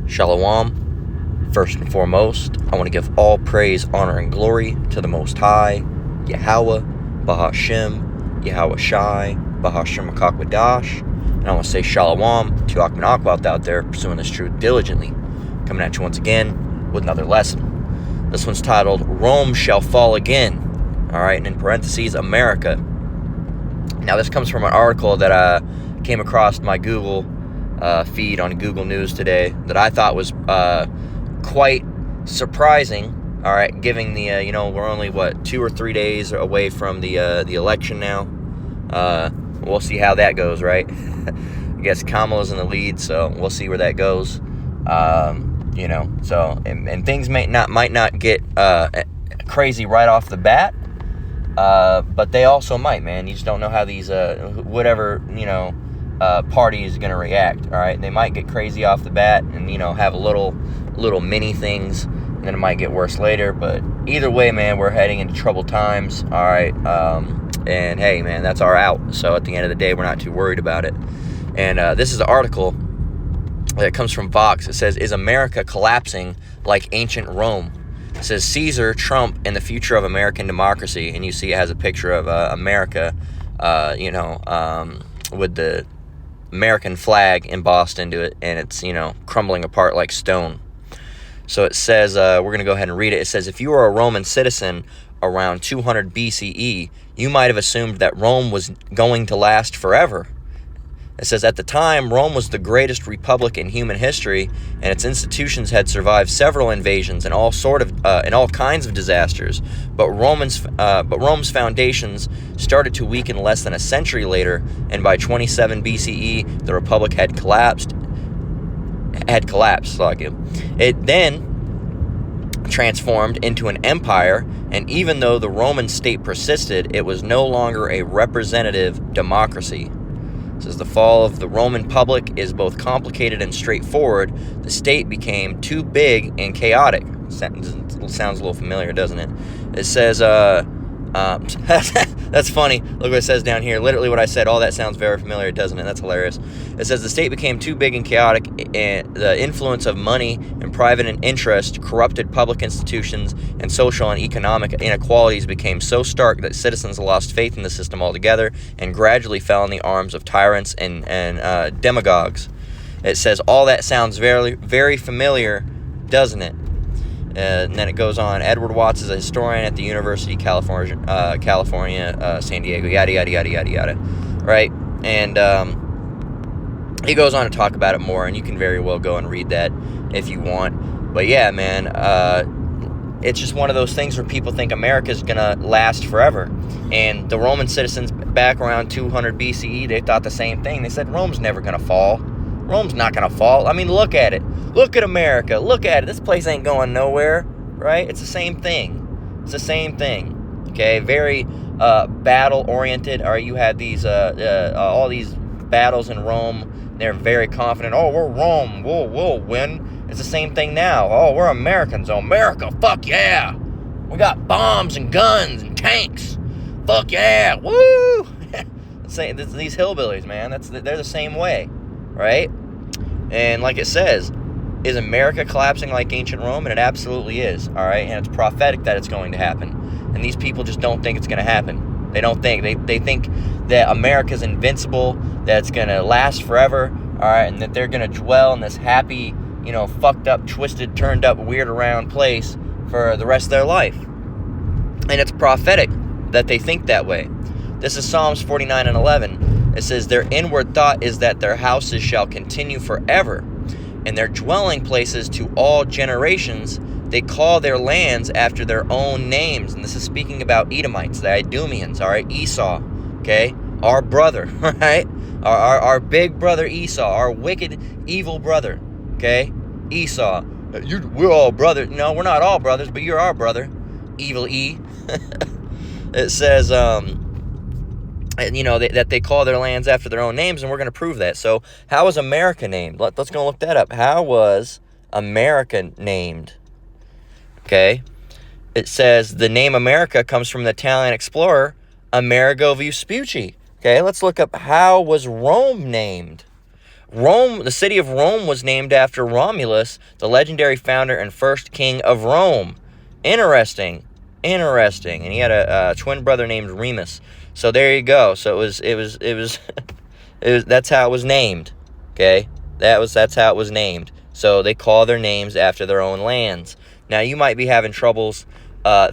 Shalom. First and foremost, I want to give all praise, honor, and glory to the Most High, Yahweh, Bahashem, Yahweh Shai, Bahashem Akakwadash. And I want to say Shalom to Achman Akwalt out there pursuing this truth diligently. Coming at you once again with another lesson. This one's titled, Rome Shall Fall Again. Alright, and in parentheses, America. Now this comes from an article that I came across my Google feed on Google News today that I thought was quite surprising. All right, giving the we're only 2 or 3 days away from the election now. We'll see how that goes, right? I guess Kamala's in the lead, so we'll see where that goes. So and things might not get crazy right off the bat. But they also might, man. You just don't know how these whatever party is going to react. All right, they might get crazy off the bat and have little mini things, and then it might get worse later. But either way, man, we're heading into troubled times. All right, and hey, man, that's our out. So at the end of the day, we're not too worried about it. And this is an article that comes from Vox. It says, "Is America collapsing like ancient Rome?" It says Caesar, Trump, and the future of American democracy. And you see it has a picture of America, with the American flag embossed into it, and it's, crumbling apart like stone. So it says, we're going to go ahead and read it. It says, if you were a Roman citizen around 200 BCE, you might have assumed that Rome was going to last forever. It says, at the time, Rome was the greatest republic in human history, and its institutions had survived several invasions and all kinds of disasters. But Rome's foundations started to weaken less than a century later, and by 27 BCE, the republic had collapsed. It then transformed into an empire, and even though the Roman state persisted, it was no longer a representative democracy. It says the fall of the Roman Republic is both complicated and straightforward. The state became too big and chaotic. Sounds a little familiar, doesn't it? It says, that's funny. Look what it says down here. Literally what I said, all that sounds very familiar, doesn't it? That's hilarious. It says the state became too big and chaotic, and the influence of money and private interest corrupted public institutions, and social and economic inequalities became so stark that citizens lost faith in the system altogether and gradually fell in the arms of tyrants and demagogues. It says all that sounds very, very familiar, doesn't it? And then it goes on. Edward Watts is a historian at the University of California, San Diego, yada, yada, yada, yada, yada. Right? And he goes on to talk about it more, and you can very well go and read that if you want. But yeah, man, it's just one of those things where people think America's going to last forever. And the Roman citizens back around 200 BCE, they thought the same thing. They said, Rome's never going to fall. Rome's not going to fall. I mean, look at it. Look at America. Look at it. This place ain't going nowhere, right? It's the same thing. It's the same thing, okay? Very battle-oriented. Or you had these all these battles in Rome. They're very confident. Oh, we're Rome. We'll win. It's the same thing now. Oh, we're Americans. Oh, America. Fuck yeah. We got bombs and guns and tanks. Fuck yeah. Woo. These hillbillies, man. They're the same way. Right? And like it says, is America collapsing like ancient Rome? And it absolutely is. All right? And it's prophetic that it's going to happen. And these people just don't think it's going to happen. They don't think. They think that America's invincible, that it's going to last forever, all right? And that they're going to dwell in this happy, fucked up, twisted, turned up, weird around place for the rest of their life. And it's prophetic that they think that way. This is Psalms 49:11. It says, their inward thought is that their houses shall continue forever, and their dwelling places to all generations. They call their lands after their own names. And this is speaking about Edomites, the Idumeans, all right? Esau, okay? Our brother, right? Our big brother Esau, our wicked, evil brother, okay? Esau. We're all brothers. No, we're not all brothers, but you're our brother. Evil E. It says, that they call their lands after their own names, and we're going to prove that. So how was America named? Let's go look that up. How was America named? Okay. It says the name America comes from the Italian explorer Amerigo Vespucci. Okay, let's look up how was Rome named. Rome, the city of Rome, was named after Romulus, the legendary founder and first king of Rome. Interesting. And he had a twin brother named Remus. So there you go. So it was that's how it was named. Okay? That's how it was named. So they call their names after their own lands. Now you might be having troubles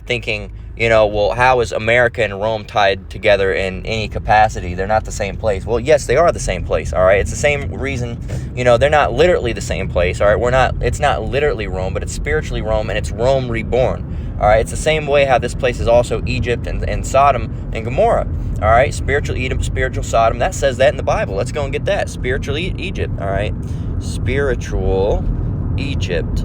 thinking, well, how is America and Rome tied together in any capacity? They're not the same place. Well, yes, they are the same place, all right? It's the same reason, they're not literally the same place, all right? It's not literally Rome, but it's spiritually Rome, and it's Rome reborn, all right? It's the same way how this place is also Egypt and Sodom and Gomorrah, all right? Spiritual Edom, spiritual Sodom, that says that in the Bible. Let's go and get that. Spiritual Egypt, all right? Spiritual Egypt.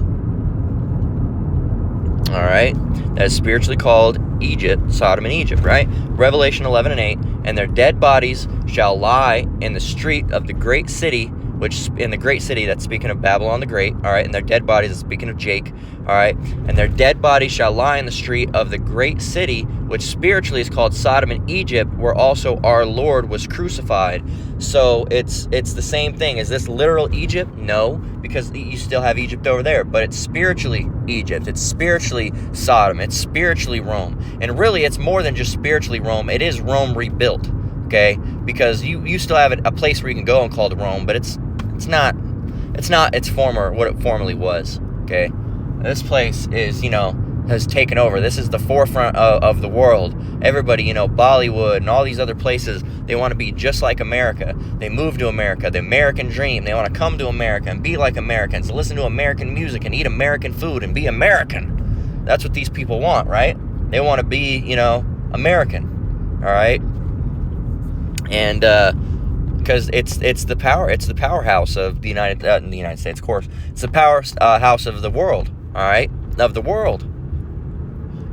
All right, that is spiritually called Egypt, Sodom and Egypt, right? Revelation 11 and 8, and their dead bodies shall lie in the street of the great city, which in the great city, that's speaking of Babylon the Great, all right, and their dead bodies, that's speaking of Jake, all right, and their dead bodies shall lie in the street of the great city, which spiritually is called Sodom and Egypt, where also our Lord was crucified. So it's the same thing. Is this literal Egypt? No, because you still have Egypt over there, but it's spiritually Egypt. It's spiritually Sodom. It's spiritually Rome. And really, it's more than just spiritually Rome. It is Rome rebuilt, okay? Because you still have a place where you can go and call it Rome, but it's not what it formerly was, okay? This place is, has taken over. This is the forefront of the world. Everybody, Bollywood and all these other places, they want to be just like America. They move to America, the American dream. They want to come to America and be like Americans, listen to American music and eat American food and be American. That's what these people want, right? They want to be, American, all right? And because it's the powerhouse of the United States, of course. It's the powerhouse of the world, all right? Of the world.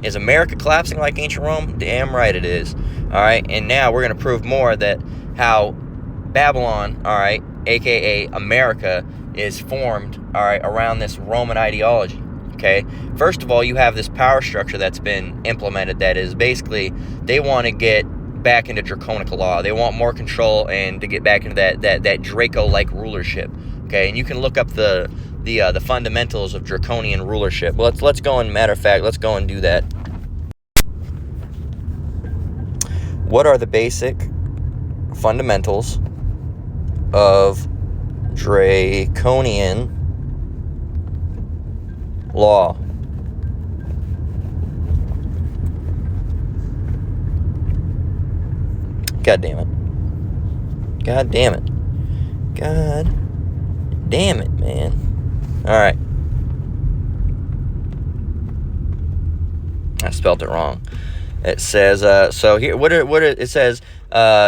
Is America collapsing like ancient Rome? Damn right it is. All right, and now we're going to prove more that how Babylon, all right, aka America, is formed, all right, around this Roman ideology. Okay, first of all, you have this power structure that's been implemented that is basically they want to get back into draconic law. They want more control and to get back into that Draco-like rulership. Okay, and you can look up the fundamentals of draconian rulership. Well, let's go and matter of fact, let's go and do that. What are the basic fundamentals of draconian law? God damn it. God damn it. God damn it, man. All right. I spelled it wrong. It says, so here, it says,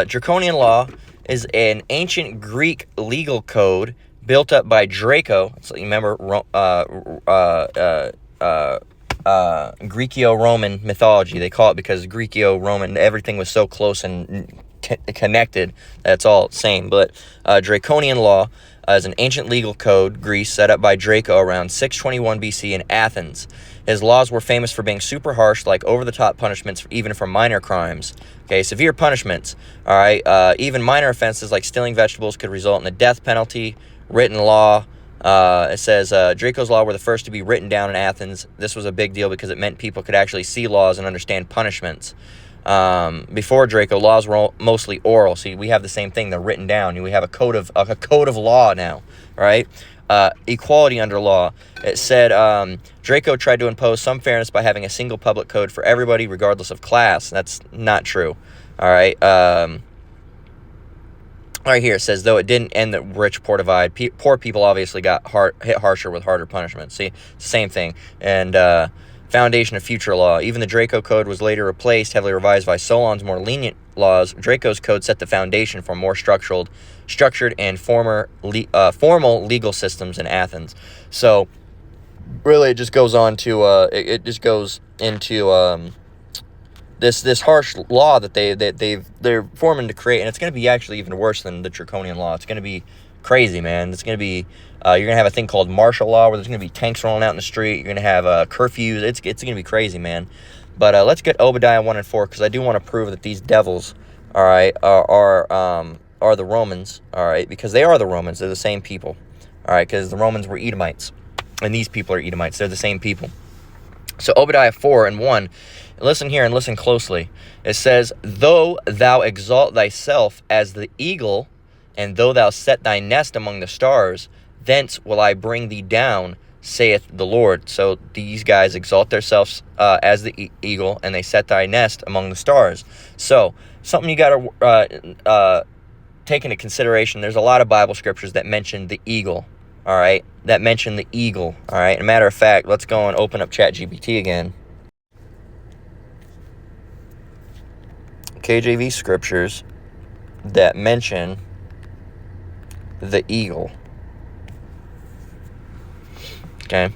draconian law is an ancient Greek legal code built up by Draco. So you remember, Greco-Roman mythology. They call it because Greco-Roman, everything was so close and connected. That's all the same. But draconian law is an ancient legal code, Greece, set up by Draco around 621 BC in Athens. His laws were famous for being super harsh, like over-the-top punishments, even for minor crimes. Okay, severe punishments. All right, even minor offenses like stealing vegetables could result in a death penalty. Written law. It says Draco's law were the first to be written down in Athens. This was a big deal because it meant people could actually see laws and understand punishments. Before Draco, laws were mostly oral. See, we have the same thing; they're written down. We have a code of law now, right? Equality under law. It said Draco tried to impose some fairness by having a single public code for everybody, regardless of class. That's not true. All right. Right here it says, though it didn't end the rich-poor divide, poor people obviously got hit harsher with harder punishments. See, same thing. And foundation of future law. Even the Draco Code was later replaced, heavily revised by Solon's more lenient laws. Draco's code set the foundation for more structured and formal legal systems in Athens. So, really, it just goes on to it just goes into this harsh law that they're forming to create, and it's going to be actually even worse than the draconian law. It's going to be crazy, man. It's going to be you're going to have a thing called martial law where there's going to be tanks rolling out in the street. You're going to have curfews. It's going to be crazy, man. But let's get Obadiah 1 and 4 because I do want to prove that these devils, all right, are are the Romans, all right, because they are the Romans. They're the same people, all right, because the Romans were Edomites, and these people are Edomites. They're the same people. So Obadiah 4:1, listen here and listen closely. It says, though thou exalt thyself as the eagle, and though thou set thy nest among the stars, thence will I bring thee down, saith the Lord. So these guys exalt themselves as the eagle, and they set thy nest among the stars. So something you got to take into consideration, there's a lot of Bible scriptures that mention the eagle, all right, that mention the eagle, all right. And a matter of fact, let's go and open up ChatGPT again. KJV scriptures that mention the eagle. Okay.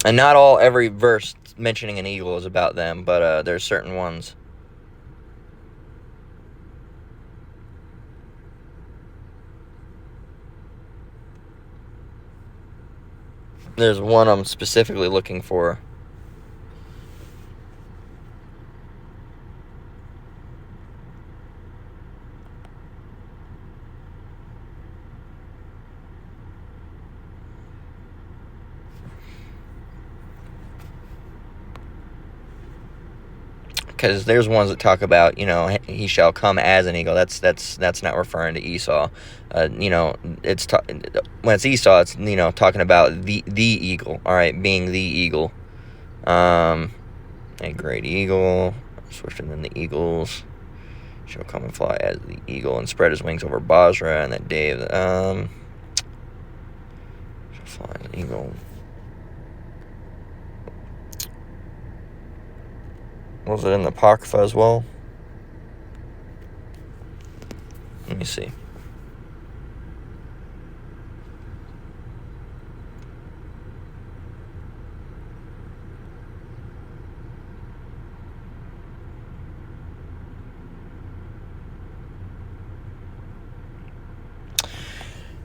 And not every verse mentioning an eagle is about them, but there's certain ones. There's one I'm specifically looking for. Because there's ones that talk about, he shall come as an eagle. That's not referring to Esau. When it's Esau, it's talking about the eagle. All right, being the eagle. A great eagle, swifter than the eagles, shall come and fly as the eagle and spread his wings over Basra. And that day shall fly as an eagle. Was it in the Apocrypha as well? Let me see.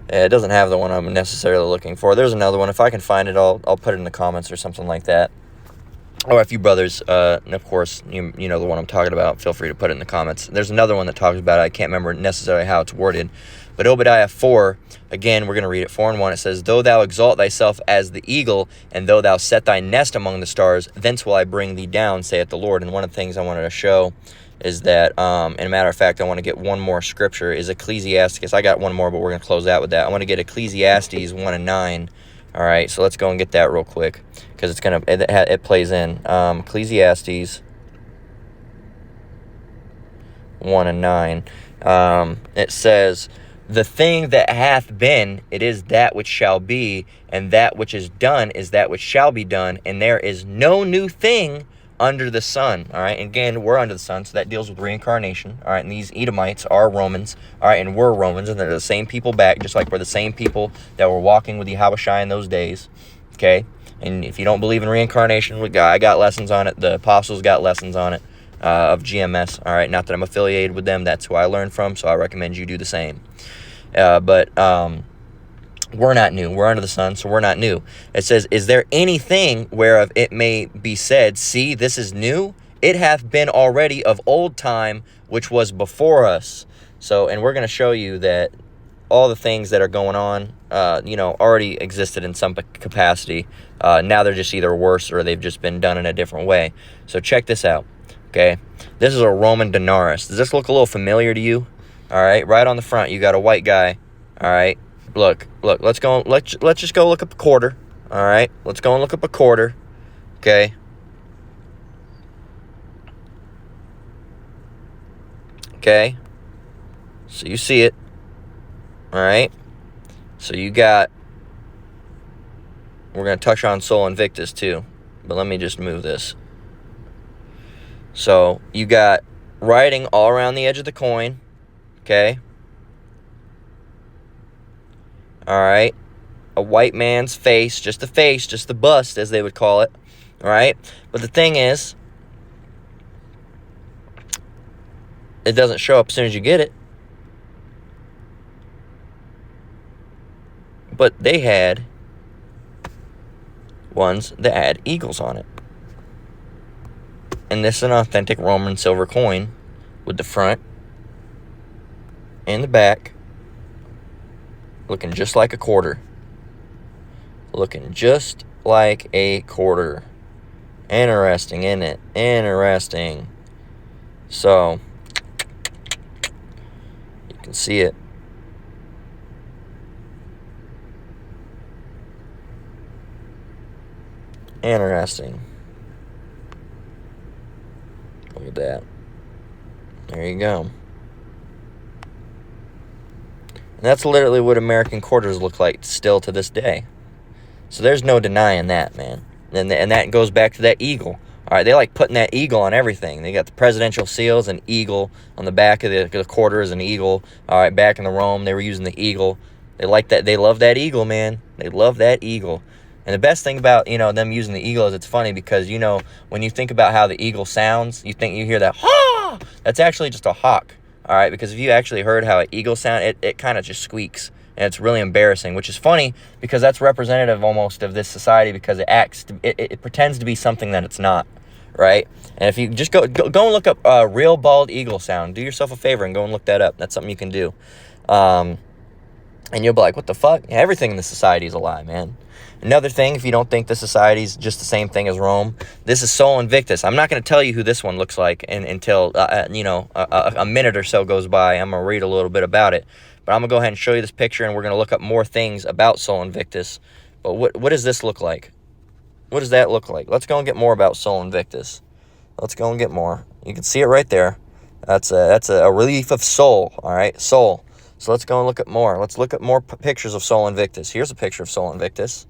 It doesn't have the one I'm necessarily looking for. There's another one. If I can find it, I'll put it in the comments or something like that. Or if you brothers, and of course, you know the one I'm talking about, feel free to put it in the comments. There's another one that talks about it. I can't remember necessarily how it's worded. But Obadiah 4, again, we're going to read it 4:1. It says, though thou exalt thyself as the eagle, and though thou set thy nest among the stars, thence will I bring thee down, saith the Lord. And one of the things I wanted to show is that, and a matter of fact, I want to get one more scripture, is Ecclesiastes. I got one more, but we're going to close out with that. I want to get Ecclesiastes 1:9. All right, so let's go and get that real quick, because it plays in. Ecclesiastes 1:9. It says, the thing that hath been, it is that which shall be, and that which is done is that which shall be done, and there is no new thing under the sun. All right, and again, we're under the sun, so that deals with reincarnation. All right, and these Edomites are Romans. All right, and we're Romans, and they're the same people back, just like we're the same people that were walking with Yahushua in those days. Okay, and if you don't believe in reincarnation, I got lessons on it. The apostles got lessons on it of GMS. All right, not that I'm affiliated with them. That's who I learned from, so I recommend you do the same. But we're not new. We're under the sun, so we're not new. It says, is there anything whereof it may be said, see, this is new? It hath been already of old time, which was before us. So, and we're going to show you that all the things that are going on, already existed in some capacity. Now they're just either worse or they've just been done in a different way. So check this out, okay? This is a Roman denarius. Does this look a little familiar to you? All right, right on the front, you got a white guy. All right, look. Let's go. Let's just go look up a quarter. All right, let's go and look up a quarter. Okay. Okay. So you see it. All right. So you got. We're gonna touch on Sol Invictus too, but let me just move this. So you got writing all around the edge of the coin. Okay. All right. A white man's face, just the bust, as they would call it. All right. But the thing is, it doesn't show up as soon as you get it. But they had ones that had eagles on it. And this is an authentic Roman silver coin with the front and the back looking just like a quarter. Looking just like a quarter. Interesting, isn't it? Interesting. So, you can see it. Interesting. Look at that. There you go. And that's literally what American quarters look like still to this day. So there's no denying that, man. And that goes back to that eagle. All right, they like putting that eagle on everything. They got the presidential seals, an eagle on the back of the quarters, an eagle. All right, back in the Rome, they were using the eagle. They like that. They love that eagle, man. They love that eagle. And the best thing about, them using the eagle is it's funny because, when you think about how the eagle sounds, you hear that, ha! That's actually just a hawk. All right, because if you actually heard how an eagle sound, it kind of just squeaks. And it's really embarrassing, which is funny because that's representative almost of this society because it pretends to be something that it's not, right? And if you just go and look up real bald eagle sound, do yourself a favor and go and look that up. That's something you can do. And you'll be like, what the fuck? Yeah, everything in this society is a lie, man. Another thing, if you don't think the society's just the same thing as Rome, this is Sol Invictus. I'm not going to tell you who this one looks like until, a minute or so goes by. I'm going to read a little bit about it. But I'm going to go ahead and show you this picture, and we're going to look up more things about Sol Invictus. But what does this look like? What does that look like? Let's go and get more about Sol Invictus. Let's go and get more. You can see it right there. That's a relief of Sol, all right? Sol. So let's go and look at more. Let's look at more pictures of Sol Invictus. Here's a picture of Sol Invictus.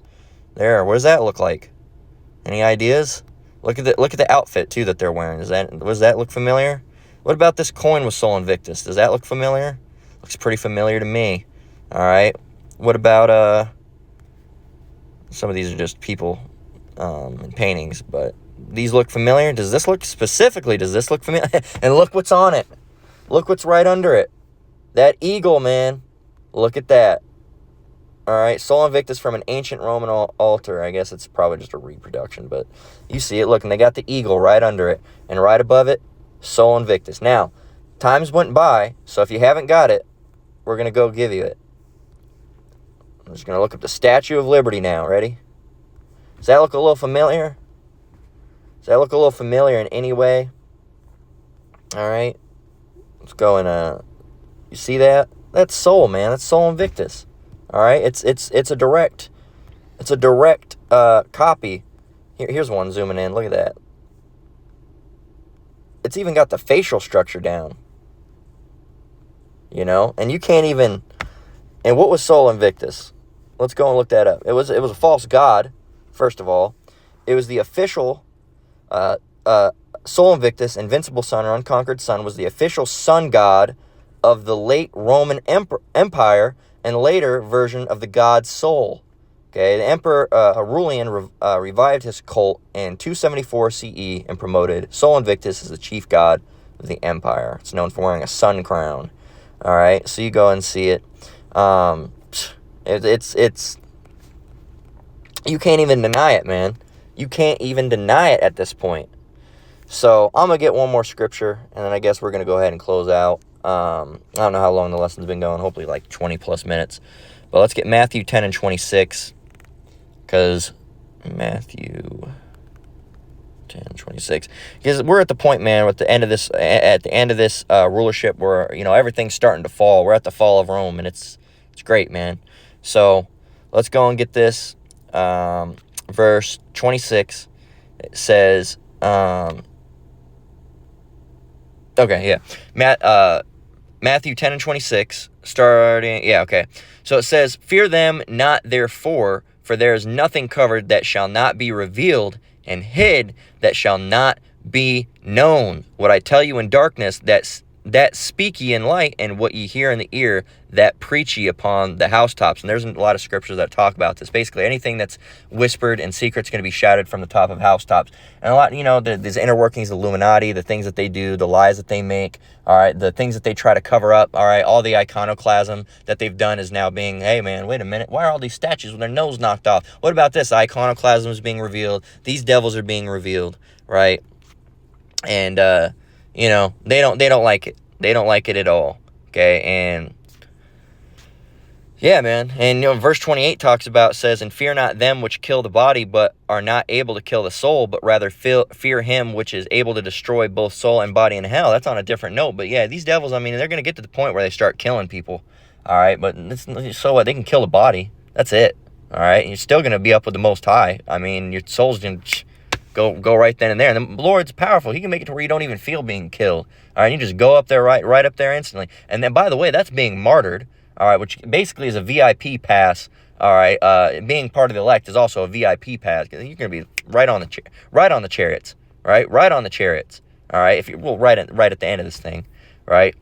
There. What does that look like? Any ideas? Look at the outfit, too, that they're wearing. Does that look familiar? What about this coin with Sol Invictus? Does that look familiar? Looks pretty familiar to me. All right. What about some of these are just people and paintings, but these look familiar. Does this look familiar? And look what's on it. Look what's right under it. That eagle, man. Look at that. All right. Sol Invictus from an ancient Roman altar. I guess it's probably just a reproduction, but you see it. Look, and they got the eagle right under it, and right above it, Sol Invictus. Now, times went by, so if you haven't got it, we're going to go give you it. I'm just going to look up the Statue of Liberty now. Ready? Does that look a little familiar? Does that look a little familiar in any way? All right. Let's go and, you see that? That's Sol, man. That's Sol Invictus. All right. It's a direct copy. Here's one zooming in. Look at that. It's even got the facial structure down. And you can't even. And what was Sol Invictus? Let's go and look that up. It was a false god, first of all. It was the official Sol Invictus, invincible sun or unconquered sun, was the official sun god of the late Roman Empire and later version of the god Sol. Okay, the Emperor Aurelian revived his cult in 274 CE and promoted Sol Invictus as the chief god of the empire. It's known for wearing a sun crown. All right, so you go and see it. It's you can't even deny it, man. You can't even deny it at this point. So I'm gonna get one more scripture, and then I guess we're gonna go ahead and close out. I don't know how long the lesson's been going. Hopefully, like 20 plus minutes. But let's get Matthew 10 and 26, because Matthew 10:26. Because we're at the point, man, at the end of this rulership where everything's starting to fall. We're at the fall of Rome, and it's great, man. So let's go and get this. Verse 26. It says, Matthew 10 and 26, starting, okay. So it says, fear them not therefore, for there is nothing covered that shall not be revealed, and hid that shall not be known. What I tell you in darkness, that speak ye in light, and what ye hear in the ear, that preach ye upon the housetops. And there's a lot of scriptures that talk about this. Basically, anything that's whispered in secret is going to be shouted from the top of housetops. And a lot, these inner workings of the Illuminati, the things that they do, the lies that they make, all right, the things that they try to cover up, all right, all the iconoclasm that they've done is now being, hey, man, wait a minute, why are all these statues with their nose knocked off? What about this? Iconoclasm is being revealed. These devils are being revealed, right? And they don't like it. They don't like it at all. Okay, and yeah, man. And verse 28 says, and fear not them which kill the body, but are not able to kill the soul, but rather fear him which is able to destroy both soul and body in hell. That's on a different note. But yeah, these devils, I mean, they're going to get to the point where they start killing people. All right, but so what? They can kill the body. That's it. All right, and you're still going to be up with the Most High. I mean, your soul's going to go right then and there. And the Lord's powerful. He can make it to where you don't even feel being killed. All right, you just go up there right up there instantly. And then, by the way, that's being martyred. All right, which basically is a VIP pass. All right, being part of the elect is also a VIP pass. You're going to be right on the chariots, right? Right on the chariots. All right, if you're right at the end of this thing, right?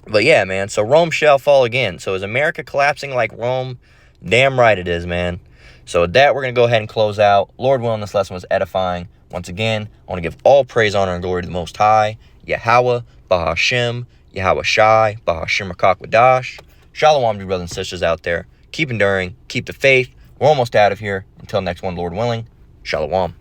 But yeah, man. So Rome shall fall again. So is America collapsing like Rome? Damn right it is, man. So with that, we're going to go ahead and close out. Lord willing, this lesson was edifying. Once again, I want to give all praise, honor, and glory to the Most High, Yahweh, Bahashem, Yahweh Shai, Bahashem Rakakwadash. Shalom, you brothers and sisters out there. Keep enduring, keep the faith. We're almost out of here. Until next one, Lord willing. Shalom.